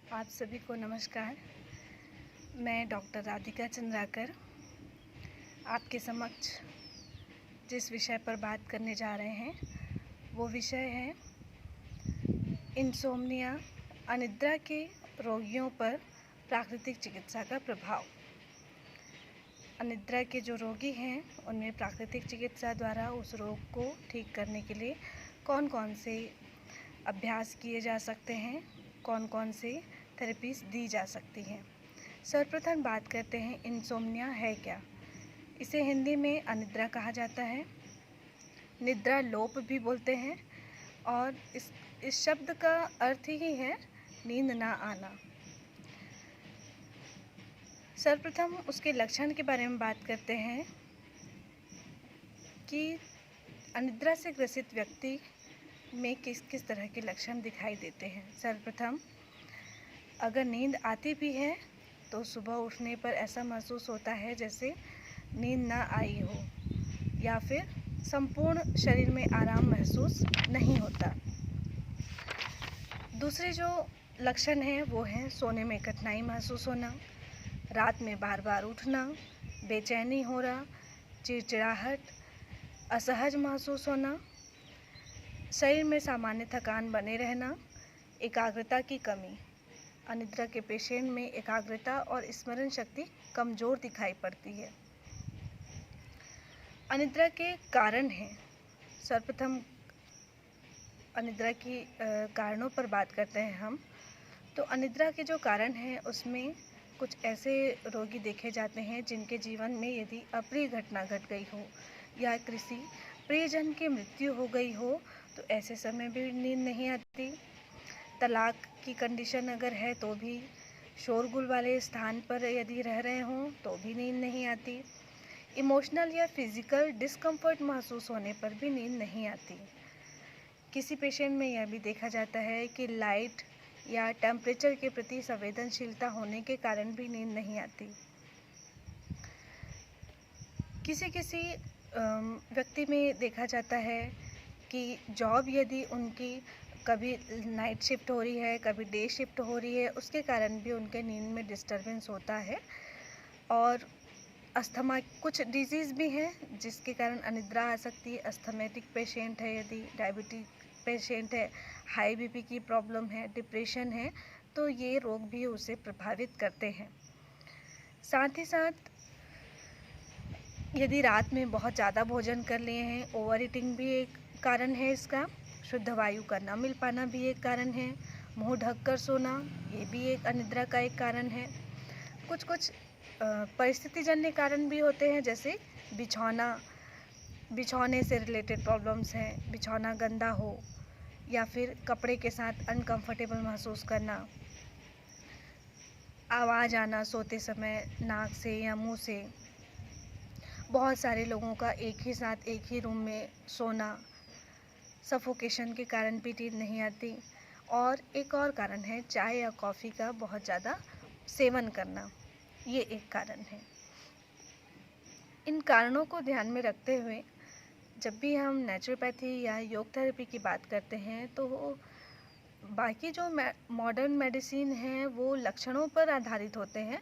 आप सभी को नमस्कार। मैं डॉक्टर राधिका चंद्राकर आपके समक्ष जिस विषय पर बात करने जा रहे हैं वो विषय है इंसोम्निया, अनिद्रा के रोगियों पर प्राकृतिक चिकित्सा का प्रभाव। अनिद्रा के जो रोगी हैं उनमें प्राकृतिक चिकित्सा द्वारा उस रोग को ठीक करने के लिए कौन कौन से अभ्यास किए जा सकते हैं, कौन कौन से थेरेपीज दी जा सकती हैं। सर्वप्रथम बात करते हैं इंसोम्निया है क्या। इसे हिंदी में अनिद्रा कहा जाता है, निद्रा लोप भी बोलते हैं और इस शब्द का अर्थ ही है नींद ना आना। सर्वप्रथम उसके लक्षण के बारे में बात करते हैं कि अनिद्रा से ग्रसित व्यक्ति में किस किस तरह के लक्षण दिखाई देते हैं। सर्वप्रथम, अगर नींद आती भी है तो सुबह उठने पर ऐसा महसूस होता है जैसे नींद ना आई हो या फिर संपूर्ण शरीर में आराम महसूस नहीं होता। दूसरे जो लक्षण हैं वो हैं सोने में कठिनाई महसूस होना, रात में बार बार उठना, बेचैनी हो रहा, चिड़चिड़ाहट, असहज महसूस होना, शरीर में सामान्य थकान बने रहना, एकाग्रता की कमी। अनिद्रा के पेशेंट में एकाग्रता और स्मरण शक्ति कमज़ोर दिखाई पड़ती है। अनिद्रा के कारण हैं। सर्वप्रथम अनिद्रा की कारणों पर बात करते हैं हम। तो अनिद्रा के जो कारण हैं उसमें कुछ ऐसे रोगी देखे जाते हैं जिनके जीवन में यदि अप्रिय घटना घट गई हो या किसी प्रियजन की मृत्यु हो गई हो तो ऐसे समय भी नींद नहीं आती। तलाक की कंडीशन अगर है तो भी, शोरगुल वाले स्थान पर यदि रह रहे हों तो भी नींद नहीं आती। इमोशनल या फिज़िकल डिस्कम्फर्ट महसूस होने पर भी नींद नहीं आती। किसी पेशेंट में यह भी देखा जाता है कि लाइट या टेम्परेचर के प्रति संवेदनशीलता होने के कारण भी नींद नहीं आती। किसी व्यक्ति में देखा जाता है कि जॉब यदि उनकी कभी नाइट शिफ्ट हो रही है, कभी डे शिफ्ट हो रही है, उसके कारण भी उनके नींद में डिस्टरबेंस होता है। और अस्थमा, कुछ डिजीज़ भी हैं जिसके कारण अनिद्रा आ सकती है। अस्थमेटिक पेशेंट है, यदि डायबिटिक पेशेंट है, हाई बीपी की प्रॉब्लम है, डिप्रेशन है, तो ये रोग भी उसे प्रभावित करते हैं। साथ ही साथ यदि रात में बहुत ज़्यादा भोजन कर लिए हैं, ओवर ईटिंग भी एक कारण है इसका। शुद्ध वायु का न मिल पाना भी एक कारण है। मुंह ढककर सोना, ये भी एक अनिद्रा का एक कारण है। कुछ परिस्थितिजन्य कारण भी होते हैं, जैसे बिछौने से रिलेटेड प्रॉब्लम्स हैं, बिछौना गंदा हो या फिर कपड़े के साथ अनकंफर्टेबल महसूस करना, आवाज़ आना सोते समय नाक से या मुंह से, बहुत सारे लोगों का एक ही साथ एक ही रूम में सोना, सफोकेशन के कारण भी नींद नहीं आती। और एक और कारण है चाय या कॉफ़ी का बहुत ज़्यादा सेवन करना, ये एक कारण है। इन कारणों को ध्यान में रखते हुए जब भी हम नेचुरोपैथी या योग थेरेपी की बात करते हैं तो बाकी जो मॉडर्न मेडिसिन हैं वो लक्षणों पर आधारित होते हैं,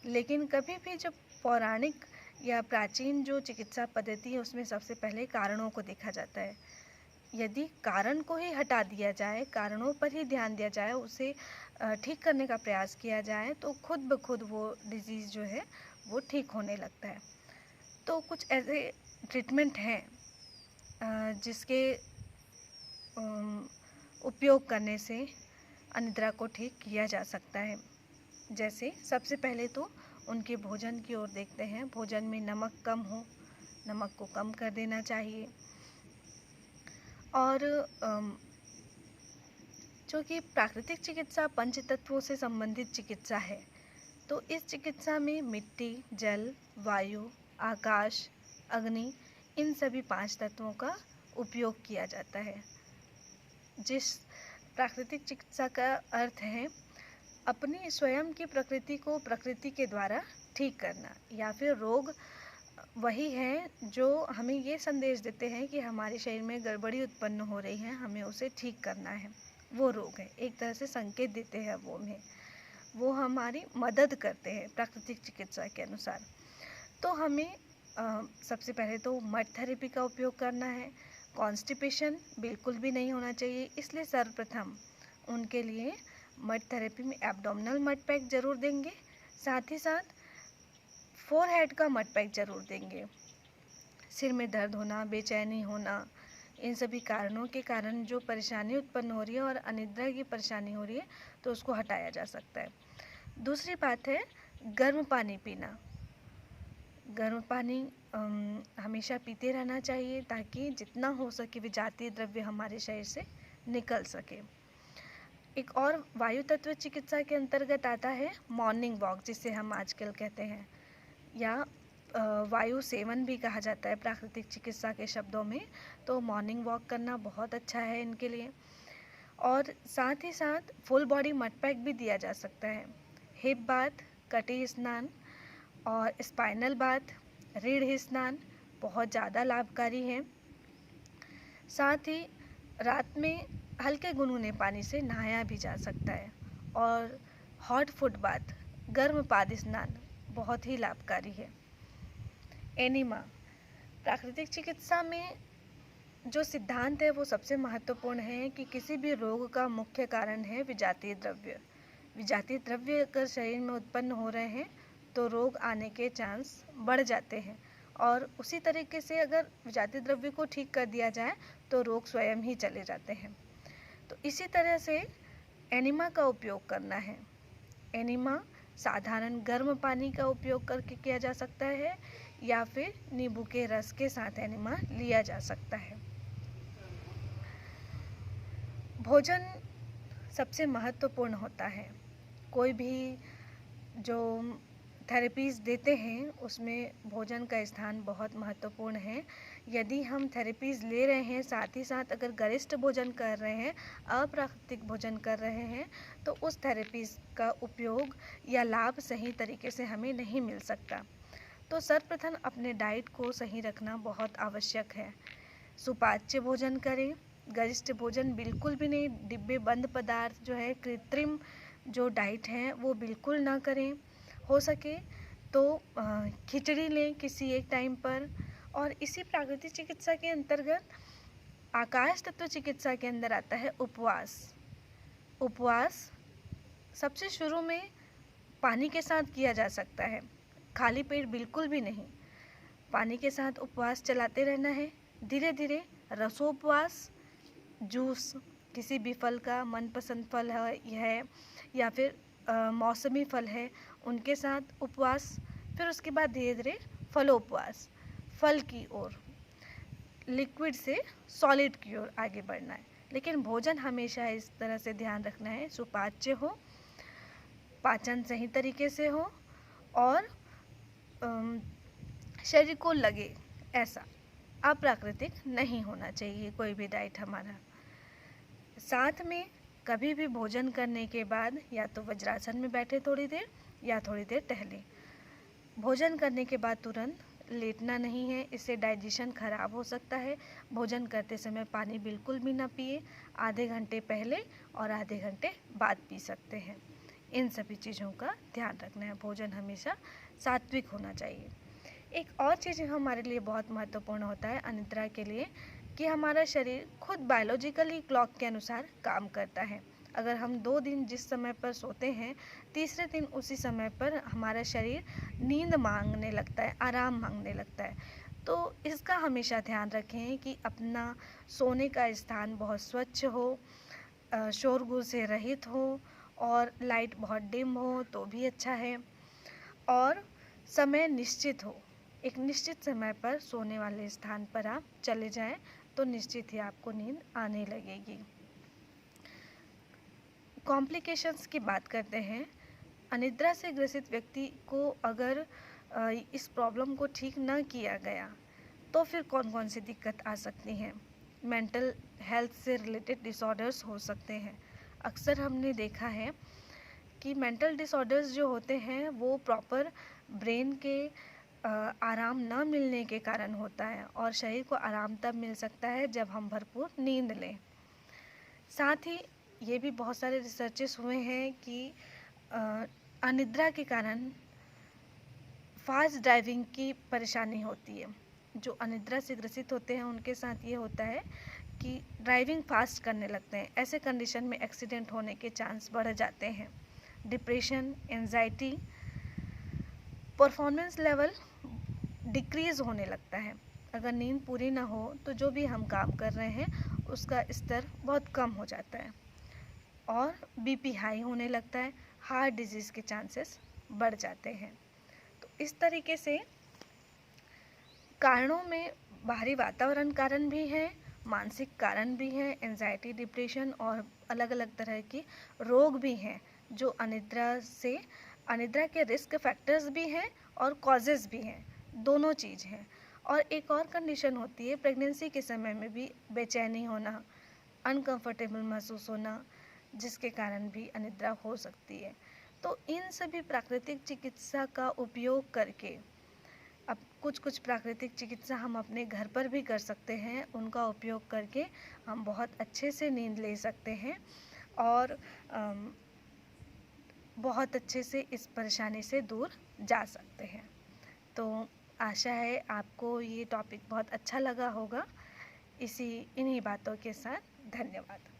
लेकिन कभी भी जब पौराणिक या प्राचीन जो चिकित्सा पद्धति है उसमें सबसे पहले कारणों को देखा जाता है। यदि कारण को ही हटा दिया जाए, कारणों पर ही ध्यान दिया जाए, उसे ठीक करने का प्रयास किया जाए तो खुद ब खुद वो डिज़ीज़ जो है वो ठीक होने लगता है। तो कुछ ऐसे ट्रीटमेंट हैं जिसके उपयोग करने से अनिद्रा को ठीक किया जा सकता है। जैसे सबसे पहले तो उनके भोजन की ओर देखते हैं। भोजन में नमक कम हो, नमक को कम कर देना चाहिए। और जो कि प्राकृतिक चिकित्सा पंच तत्वों से संबंधित चिकित्सा है, तो इस चिकित्सा में मिट्टी, जल, वायु, आकाश, अग्नि, इन सभी 5 तत्वों का उपयोग किया जाता है। जिस प्राकृतिक चिकित्सा का अर्थ है अपनी स्वयं की प्रकृति को प्रकृति के द्वारा ठीक करना, या फिर रोग वही है जो हमें ये संदेश देते हैं कि हमारे शरीर में गड़बड़ी उत्पन्न हो रही है, हमें उसे ठीक करना है। वो रोग है, एक तरह से संकेत देते हैं वो हमें। वो हमारी मदद करते हैं प्राकृतिक चिकित्सा के अनुसार। तो हमें सबसे पहले तो मड थेरेपी का उपयोग करना है। कॉन्स्टिपेशन बिल्कुल भी नहीं होना चाहिए, इसलिए सर्वप्रथम उनके लिए मड थेरेपी में एब्डोमिनल मड पैक ज़रूर देंगे, साथ ही साथ फोरहेड का मड पैक ज़रूर देंगे। सिर में दर्द होना, बेचैनी होना, इन सभी कारणों के कारण जो परेशानी उत्पन्न हो रही है और अनिद्रा की परेशानी हो रही है, तो उसको हटाया जा सकता है। दूसरी बात है गर्म पानी पीना। गर्म पानी हमेशा पीते रहना चाहिए ताकि जितना हो सके विजातीय द्रव्य हमारे शरीर से निकल सके। एक और वायु तत्व चिकित्सा के अंतर्गत आता है मॉर्निंग वॉक, जिसे हम आजकल कहते हैं, या वायु सेवन भी कहा जाता है प्राकृतिक चिकित्सा के शब्दों में। तो मॉर्निंग वॉक करना बहुत अच्छा है इनके लिए। और साथ ही साथ फुल बॉडी मड पैक भी दिया जा सकता है। हिप बाथ, कटी स्नान और स्पाइनल बाथ, रीढ़ स्नान बहुत ज़्यादा लाभकारी है। साथ ही रात में हल्के गुनगुने पानी से नहाया भी जा सकता है। और हॉट फुट बाथ, गर्म पाद स्नान बहुत ही लाभकारी है। एनिमा, प्राकृतिक चिकित्सा में जो सिद्धांत है वो सबसे महत्वपूर्ण है कि किसी भी रोग का मुख्य कारण है विजातीय द्रव्य। विजातीय द्रव्य अगर शरीर में उत्पन्न हो रहे हैं तो रोग आने के चांस बढ़ जाते हैं, और उसी तरीके से अगर विजातीय द्रव्य को ठीक कर दिया जाए तो रोग स्वयं ही चले जाते हैं। तो इसी तरह से एनिमा का उपयोग करना है। एनिमा साधारण गर्म पानी का उपयोग करके किया जा सकता है या फिर नींबू के रस के साथ एनिमा लिया जा सकता है। भोजन सबसे महत्वपूर्ण होता है। कोई भी जो थेरेपीज़ देते हैं उसमें भोजन का स्थान बहुत महत्वपूर्ण है। यदि हम थेरेपीज़ ले रहे हैं, साथ ही साथ अगर गरिष्ठ भोजन कर रहे हैं, अप्राकृतिक भोजन कर रहे हैं, तो उस थेरेपीज़ का उपयोग या लाभ सही तरीके से हमें नहीं मिल सकता। तो सर्वप्रथम अपने डाइट को सही रखना बहुत आवश्यक है। सुपाच्य भोजन करें, गरिष्ठ भोजन बिल्कुल भी नहीं। डिब्बे बंद पदार्थ जो है, कृत्रिम जो डाइट है वो बिल्कुल ना करें। हो सके तो खिचड़ी लें किसी एक टाइम पर। और इसी प्राकृतिक चिकित्सा के अंतर्गत आकाश तत्व चिकित्सा के अंदर आता है उपवास। उपवास सबसे शुरू में पानी के साथ किया जा सकता है, खाली पेट बिल्कुल भी नहीं। पानी के साथ उपवास चलाते रहना है। धीरे धीरे रसोपवास, जूस किसी भी फल का, मनपसंद फल है या फिर मौसमी फल है, उनके साथ उपवास। फिर उसके बाद धीरे धीरे फलोपवास, फल की ओर, लिक्विड से सॉलिड की ओर आगे बढ़ना है। लेकिन भोजन हमेशा इस तरह से ध्यान रखना है, सुपाच्य हो, पाचन सही तरीके से हो और शरीर को लगे ऐसा अप्राकृतिक नहीं होना चाहिए कोई भी डाइट हमारा। साथ में कभी भी भोजन करने के बाद या तो वज्रासन में बैठे थोड़ी देर या थोड़ी देर टहलें। भोजन करने के बाद तुरंत लेटना नहीं है, इससे डाइजेशन खराब हो सकता है। भोजन करते समय पानी बिल्कुल भी ना पिए। आधे घंटे पहले और आधे घंटे बाद पी सकते हैं। इन सभी चीज़ों का ध्यान रखना है। भोजन हमेशा सात्विक होना चाहिए। एक और चीज़ हमारे लिए बहुत महत्वपूर्ण होता है अनिद्रा के लिए, कि हमारा शरीर खुद बायोलॉजिकली क्लॉक के अनुसार काम करता है। अगर हम 2 दिन जिस समय पर सोते हैं, तीसरे दिन उसी समय पर हमारा शरीर नींद मांगने लगता है, आराम मांगने लगता है। तो इसका हमेशा ध्यान रखें कि अपना सोने का स्थान बहुत स्वच्छ हो, शोरगुल से रहित हो और लाइट बहुत डिम हो तो भी अच्छा है। और समय निश्चित हो, एक निश्चित समय पर सोने वाले स्थान पर आप चले जाएं तो निश्चित ही आपको नींद आने लगेगी। कॉम्प्लिकेशंस की बात करते हैं। अनिद्रा से ग्रसित व्यक्ति को अगर इस प्रॉब्लम को ठीक न किया गया तो फिर कौन कौन सी दिक्कत आ सकती हैं। मेंटल हेल्थ से रिलेटेड डिसऑर्डर्स हो सकते हैं। अक्सर हमने देखा है कि मेंटल डिसऑर्डर्स जो होते हैं वो प्रॉपर ब्रेन के आराम न मिलने के कारण होता है, और शरीर को आराम तब मिल सकता है जब हम भरपूर नींद लें। साथ ही ये भी बहुत सारे रिसर्चेस हुए हैं कि अनिद्रा के कारण फास्ट ड्राइविंग की परेशानी होती है। जो अनिद्रा से ग्रसित होते हैं उनके साथ ये होता है कि ड्राइविंग फास्ट करने लगते हैं। ऐसे कंडीशन में एक्सीडेंट होने के चांस बढ़ जाते हैं। Depression, anxiety, performance level decrease होने लगता है। अगर नींद पूरी ना हो तो जो भी हम काम कर रहे हैं उसका स्तर बहुत कम हो जाता है और बीपी हाई होने लगता है। हार्ट डिजीज़ के चांसेस बढ़ जाते हैं। तो इस तरीके से कारणों में बाहरी वातावरण कारण भी है, मानसिक कारण भी है, एंजाइटी, डिप्रेशन और अलग अलग तरह की रोग भी हैं जो अनिद्रा के रिस्क फैक्टर्स भी हैं और कॉजेज़ भी हैं, दोनों चीज़ हैं। और एक और कंडीशन होती है प्रेगनेंसी के समय में भी बेचैनी होना, अनकंफर्टेबल महसूस होना, जिसके कारण भी अनिद्रा हो सकती है। तो इन सभी प्राकृतिक चिकित्सा का उपयोग करके अब कुछ प्राकृतिक चिकित्सा हम अपने घर पर भी कर सकते हैं। उनका उपयोग करके हम बहुत अच्छे से नींद ले सकते हैं और बहुत अच्छे से इस परेशानी से दूर जा सकते हैं। तो आशा है आपको ये टॉपिक बहुत अच्छा लगा होगा। इन्हीं बातों के साथ धन्यवाद।